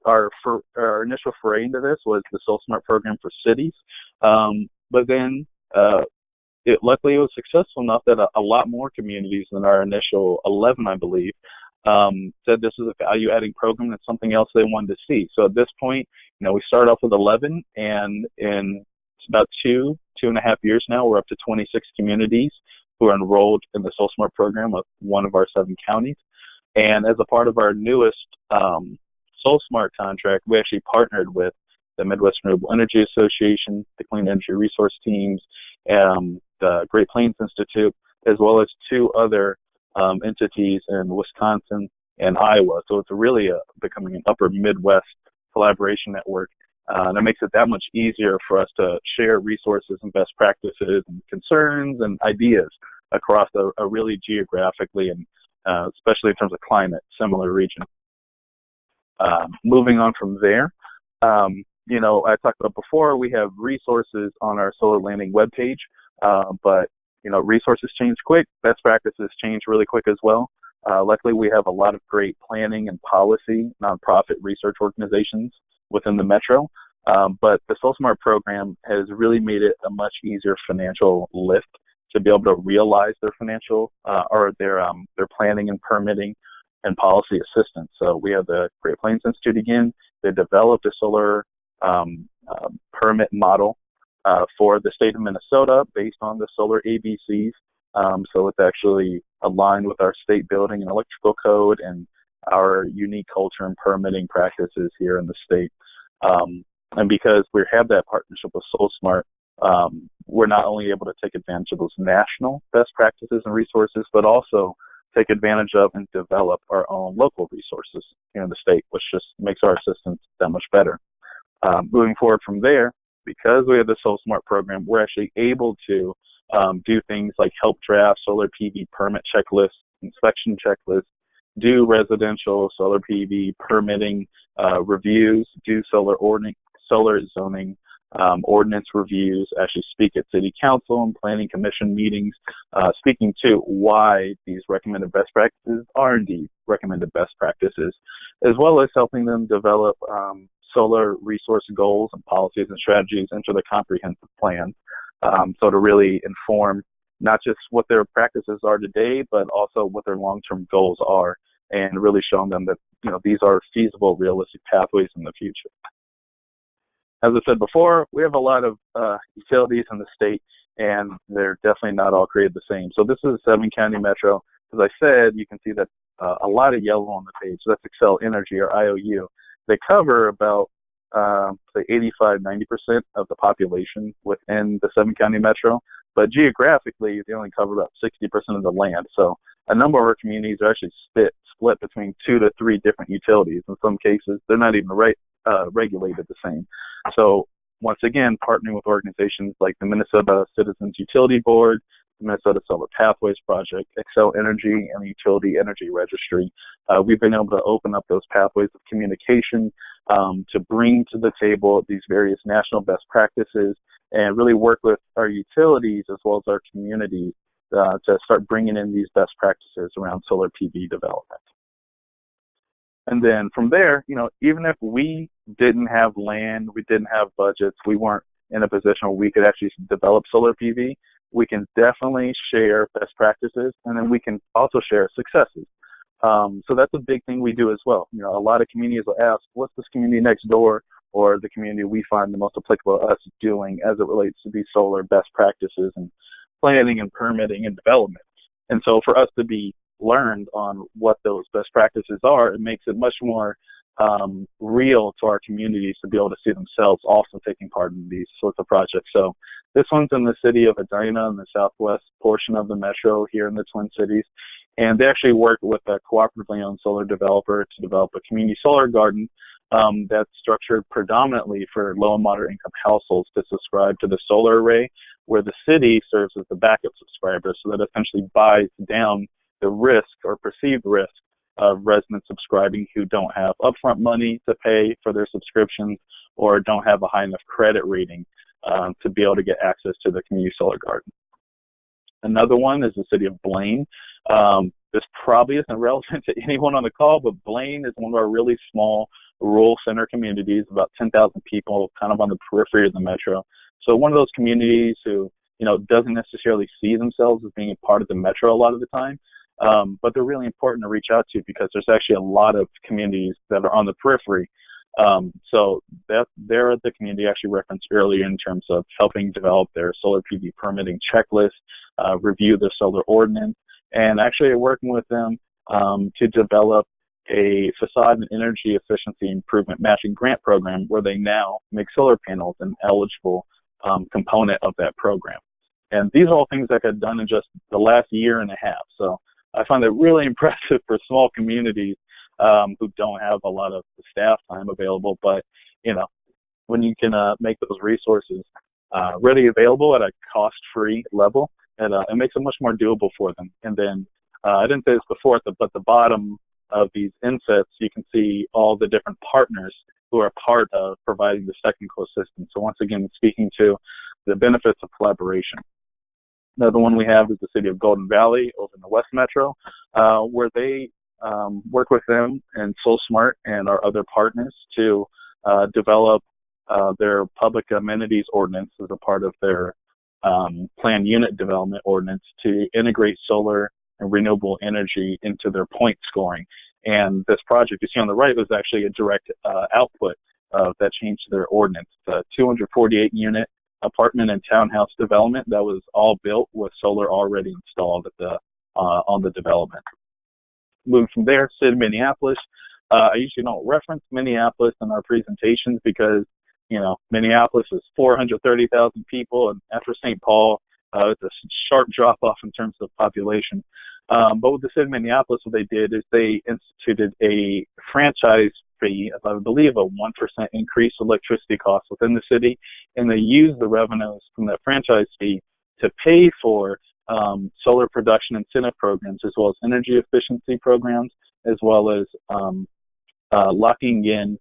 our initial foray into this was the SoleSmart program for cities. But then luckily it was successful enough that a lot more communities than our initial 11, I believe, said this is a value-adding program and something else they wanted to see. So at this point, we started off with 11, and in about two 2.5 years now, we're up to 26 communities who are enrolled in the SoleSmart program with one of our 7 counties. And as a part of our newest SolSmart contract, we actually partnered with the Midwest Renewable Energy Association, the Clean Energy Resource Teams, the Great Plains Institute, as well as 2 other entities in Wisconsin and Iowa. So it's really becoming an upper Midwest collaboration network. And it makes it that much easier for us to share resources and best practices and concerns and ideas across a really geographically and especially in terms of climate, similar region. Moving on from there, I talked about before, we have resources on our Solar Landing webpage, but resources change quick, best practices change really quick as well. Luckily, we have a lot of great planning and policy nonprofit research organizations within the metro, but the SoleSmart program has really made it a much easier financial lift to be able to realize their financial or their planning and permitting and policy assistance. So we have the Great Plains Institute again. They developed a solar permit model for the state of Minnesota based on the solar ABCs. So it's actually aligned with our state building and electrical code and our unique culture and permitting practices here in the state. And because we have that partnership with SolSmart, we're not only able to take advantage of those national best practices and resources, but also take advantage of and develop our own local resources here in the state, which just makes our assistance that much better. Moving forward from there, because we have the SoleSmart program, we're actually able to do things like help draft solar PV permit checklists, inspection checklists, do residential solar PV permitting reviews, do solar zoning ordinance reviews, actually speak at city council and planning commission meetings, speaking to why these recommended best practices are indeed recommended best practices, as well as helping them develop solar resource goals and policies and strategies into the comprehensive plan. So to really inform not just what their practices are today, but also what their long-term goals are, and really showing them that these are feasible, realistic pathways in the future. As I said before, we have a lot of utilities in the state, and they're definitely not all created the same. So this is a 7-county metro. As I said, you can see that a lot of yellow on the page. So that's Xcel Energy, or IOU. They cover about, say, 85-90% of the population within the 7-county metro. But geographically, they only cover about 60% of the land. So a number of our communities are actually split between 2 to 3 different utilities. In some cases, they're not even regulated the same. So once again, partnering with organizations like the Minnesota Citizens Utility Board, the Minnesota Solar Pathways Project, Xcel Energy, and the Utility Energy Registry, we've been able to open up those pathways of communication to bring to the table these various national best practices and really work with our utilities as well as our communities to start bringing in these best practices around solar PV development. And then from there, even if we didn't have land, we didn't have budgets, we weren't in a position where we could actually develop solar PV, we can definitely share best practices, and then we can also share successes. So that's a big thing we do as well. A lot of communities will ask, what's this community next door or the community we find the most applicable to us doing as it relates to these solar best practices and planning and permitting and development. And so for us to be learned on what those best practices are, it makes it much more real to our communities to be able to see themselves also taking part in these sorts of projects. So this one's in the city of Edina in the southwest portion of the metro here in the Twin Cities. And they actually worked with a cooperatively owned solar developer to develop a community solar garden that's structured predominantly for low and moderate income households to subscribe to the solar array, where the city serves as the backup subscriber, so that essentially buys down the risk or perceived risk of residents subscribing who don't have upfront money to pay for their subscriptions or don't have a high enough credit rating to be able to get access to the community solar garden. Another one is the city of Blaine. This probably isn't relevant to anyone on the call, but Blaine is one of our really small rural center communities, about 10,000 people, kind of on the periphery of the metro. So one of those communities who, doesn't necessarily see themselves as being a part of the metro a lot of the time, but they're really important to reach out to because there's actually a lot of communities that are on the periphery So they're the community actually referenced earlier in terms of helping develop their solar PV permitting checklist, review their solar ordinance, and actually working with them to develop a facade and energy efficiency improvement matching grant program where they now make solar panels an eligible component of that program. And these are all things that got done in just the last year and a half. So I find it really impressive for small communities who don't have a lot of staff time available. But, when you can make those resources readily available at a cost-free level, it makes it much more doable for them. And then I didn't say this before, but the bottom of these insets, you can see all the different partners who are part of providing this technical assistance. So once again, speaking to the benefits of collaboration. Another one we have is the city of Golden Valley over in the West Metro, where they work with them and SolSmart and our other partners to develop their public amenities ordinance as a part of their planned unit development ordinance to integrate solar and renewable energy into their point scoring. And this project you see on the right was actually a direct output of that change to their ordinance. It's a 248 unit apartment and townhouse development that was all built with solar already installed at the on the development. Moving from there, city of Minneapolis. I usually don't reference Minneapolis in our presentations because, Minneapolis is 430,000 people, and after St. Paul, it's a sharp drop off in terms of population. But with the city of Minneapolis, what they did is they instituted a franchise fee of, I believe, a 1% increase electricity costs within the city, and they used the revenues from that franchise fee to pay for solar production incentive programs, as well as energy efficiency programs, as well as locking in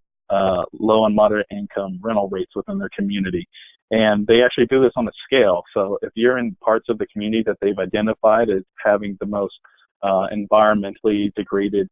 low and moderate income rental rates within their community. And they actually do this on a scale. So if you're in parts of the community that they've identified as having the most environmentally degraded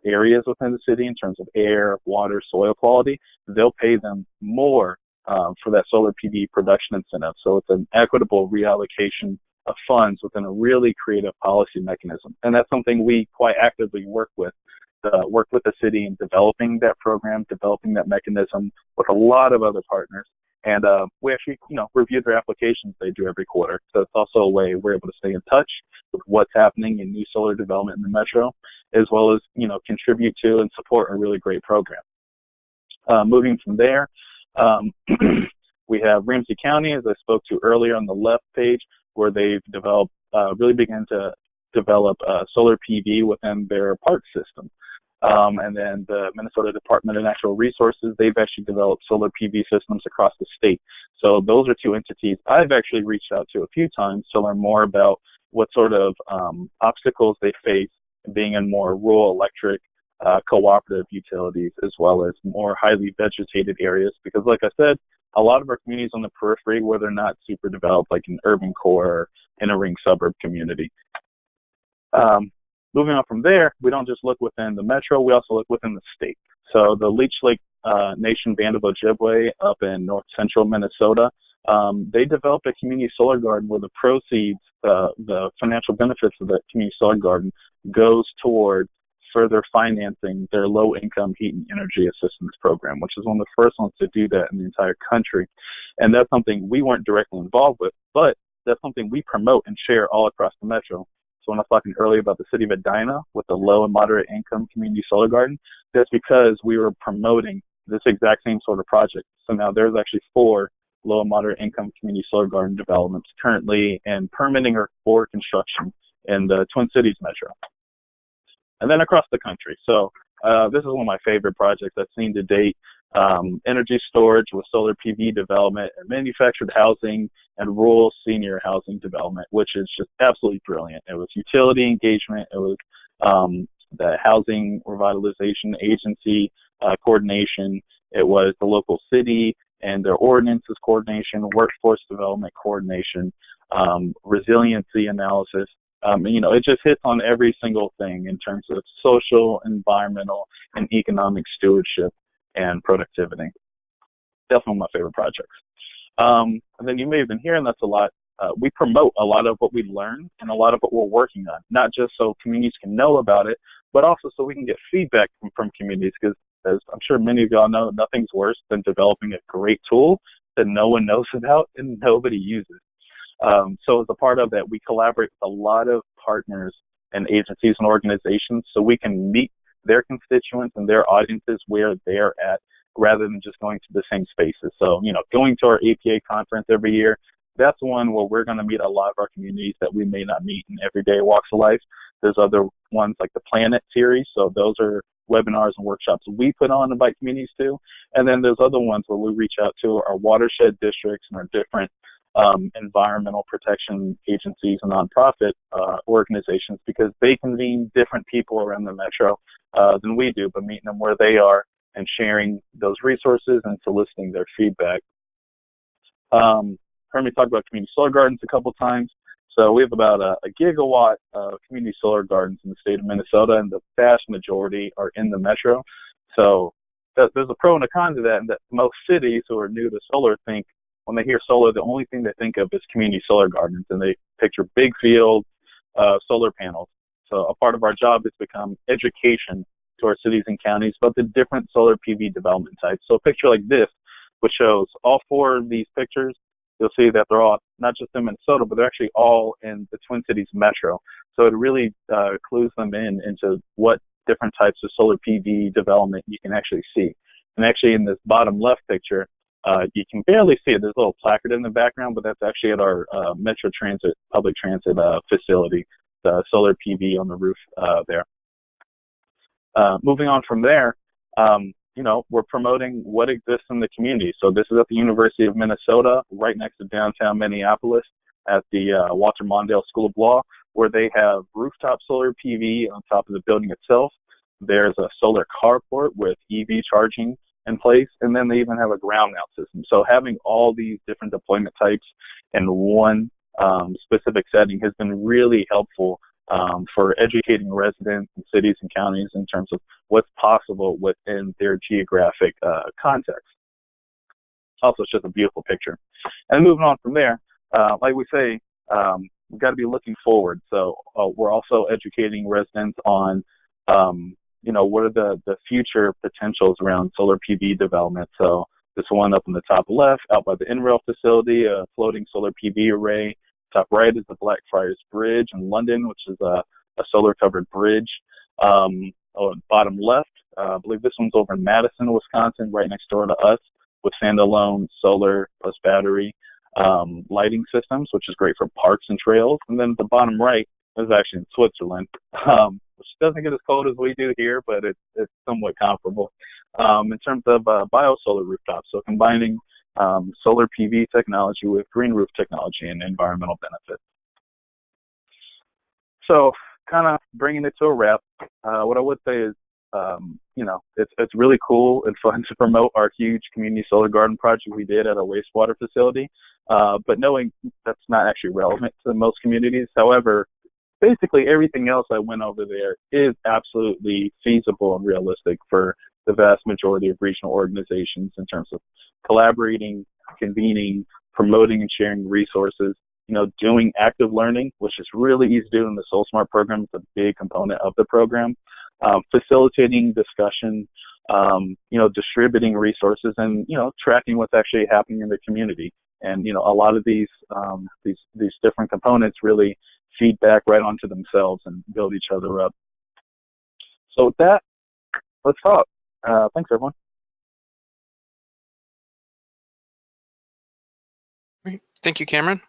areas within the city in terms of air, water, soil quality, they'll pay them more for that solar PV production incentive. So it's an equitable reallocation of funds within a really creative policy mechanism. And that's something we quite actively work with the city in developing that program, developing that mechanism with a lot of other partners. And we actually, review their applications they do every quarter. So it's also a way we're able to stay in touch with what's happening in new solar development in the metro, as well as, contribute to and support a really great program. Moving from there, we have Ramsey County, as I spoke to earlier on the left page, where they've developed, really began to develop solar PV within their park system. And then the Minnesota Department of Natural Resources, they've actually developed solar PV systems across the state. So those are two entities I've actually reached out to a few times to learn more about what sort of obstacles they face being in more rural electric cooperative utilities, as well as more highly vegetated areas. Because like I said, a lot of our communities on the periphery where they're not super developed, like an urban core or inner ring suburb community. Moving on from there, we don't just look within the metro, we also look within the state. So the Leech Lake Nation Band of Ojibwe up in north central Minnesota, they developed a community solar garden where the proceeds, the financial benefits of that community solar garden goes toward further financing their low-income heat and energy assistance program, which is one of the first ones to do that in the entire country. And that's something we weren't directly involved with, but that's something we promote and share all across the metro. So when I was talking earlier about the city of Edina with the low and moderate income community solar garden, that's because we were promoting this exact same sort of project. So now there's actually 4 low and moderate income community solar garden developments currently in permitting or construction in the Twin Cities metro. And then across the country. So this is one of my favorite projects I've seen to date. Energy storage with solar PV development and manufactured housing and rural senior housing development, which is just absolutely brilliant. It was utility engagement. It was the housing revitalization agency coordination. It was the local city and their ordinances coordination, workforce development coordination, resiliency analysis. It just hits on every single thing in terms of social, environmental, and economic stewardship and productivity. Definitely one of my favorite projects. And then you may have been hearing this a lot. We promote a lot of what we learn and a lot of what we're working on, not just so communities can know about it, but also so we can get feedback from communities, because as I'm sure many of y'all know, nothing's worse than developing a great tool that no one knows about and nobody uses. So as a part of that, we collaborate with a lot of partners and agencies and organizations so we can meet their constituents and their audiences where they're at, rather than just going to the same spaces. So, going to our APA conference every year, that's one where we're going to meet a lot of our communities that we may not meet in everyday walks of life. There's other ones like the Planet series. So those are webinars and workshops we put on and invite communities to. And then there's other ones where we reach out to our watershed districts and our different environmental protection agencies and nonprofit organizations, because they convene different people around the metro than we do, but meeting them where they are and sharing those resources and soliciting their feedback. Heard me talk about community solar gardens a couple times. So we have about a gigawatt of community solar gardens in the state of Minnesota, and the vast majority are in the metro. So there's a pro and a con to that, and that most cities who are new to solar think, when they hear solar, the only thing they think of is community solar gardens, and they picture big fields, solar panels. So a part of our job is to become education to our cities and counties about the different solar PV development types. So a picture like this, which shows all four of these pictures, you'll see that they're all not just in Minnesota, but they're actually all in the Twin Cities metro. So it really clues them into what different types of solar PV development you can actually see. And actually in this bottom left picture, you can barely see it. There's a little placard in the background, but that's actually at our Metro Transit, public transit facility, the solar PV on the roof there. Moving on from there, we're promoting what exists in the community. So this is at the University of Minnesota, right next to downtown Minneapolis, at the Walter Mondale School of Law, where they have rooftop solar PV on top of the building itself. There's a solar carport with EV charging in place, and then they even have a ground mount system. So having all these different deployment types in one specific setting has been really helpful for educating residents in cities and counties in terms of what's possible within their geographic context. Also, it's just a beautiful picture. And moving on from there, like we say, we've got to be looking forward. So we're also educating residents on, what are the future potentials around solar PV development. So this one up in the top left, out by the NREL facility, a floating solar PV array. Top right is the Blackfriars Bridge in London, which is a solar-covered bridge. Bottom left, I believe this one's over in Madison, Wisconsin, right next door to us, with standalone solar plus battery lighting systems, which is great for parks and trails. And then the bottom right is actually in Switzerland, which doesn't get as cold as we do here, but it's somewhat comparable in terms of biosolar rooftops. So combining solar PV technology with green roof technology and environmental benefits. So kind of bringing it to a wrap, what I would say is, it's really cool and fun to promote our huge community solar garden project we did at a wastewater facility, but knowing that's not actually relevant to most communities. However, basically everything else I went over there is absolutely feasible and realistic for the vast majority of regional organizations in terms of collaborating, convening, promoting and sharing resources, doing active learning, which is really easy to do in the SoleSmart program. It's a big component of the program. Facilitating discussion, distributing resources, and, tracking what's actually happening in the community. And, a lot of these different components really feed back right onto themselves and build each other up. So with that, let's talk. Thanks, everyone. Great. Thank you, Cameron.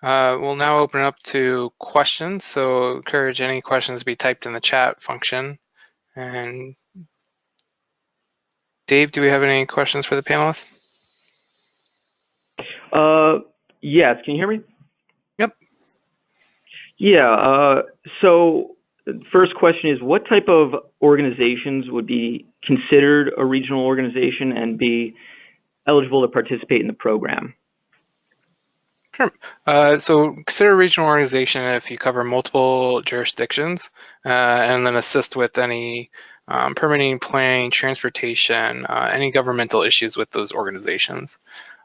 We'll now open it up to questions. So encourage any questions to be typed in the chat function. And Dave, do we have any questions for the panelists? Yes, can you hear me? Yep. Yeah, so the first question is, what type of organizations would be considered a regional organization and be eligible to participate in the program? Sure. So consider a regional organization if you cover multiple jurisdictions and then assist with any permitting, planning, transportation, any governmental issues with those organizations.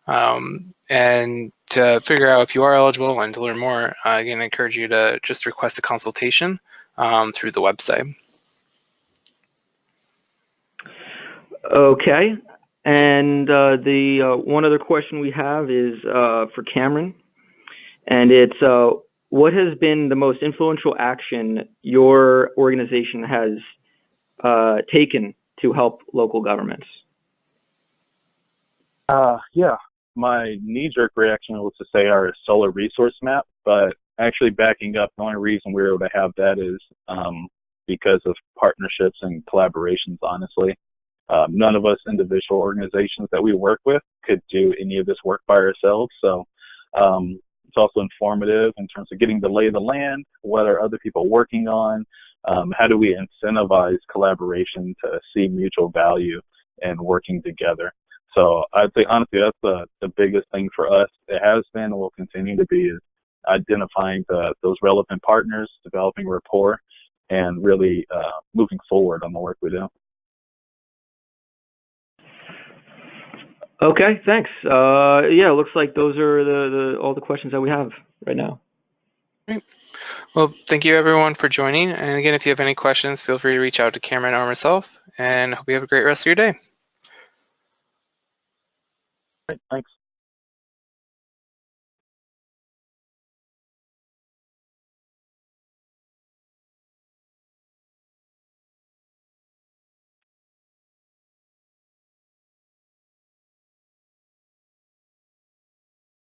And to figure out if you are eligible and to learn more, again, I encourage you to just request a consultation through the website. Okay. And the one other question we have is for Cameron, and it's what has been the most influential action your organization has taken to help local governments? Yeah, my knee-jerk reaction was to say our solar resource map, but actually backing up, the only reason we were able to have that is because of partnerships and collaborations, honestly. None of us individual organizations that we work with could do any of this work by ourselves, so it's also informative in terms of getting the lay of the land, what are other people working on, how do we incentivize collaboration to see mutual value and working together. So I'd say, honestly, that's the biggest thing for us. It has been and will continue to be is identifying those relevant partners, developing rapport, and really moving forward on the work we do. Okay, thanks. Yeah, it looks like those are all the questions that we have right now. Great. Well, thank you everyone for joining. And again, if you have any questions, feel free to reach out to Cameron or myself. And hope you have a great rest of your day. Great, thanks.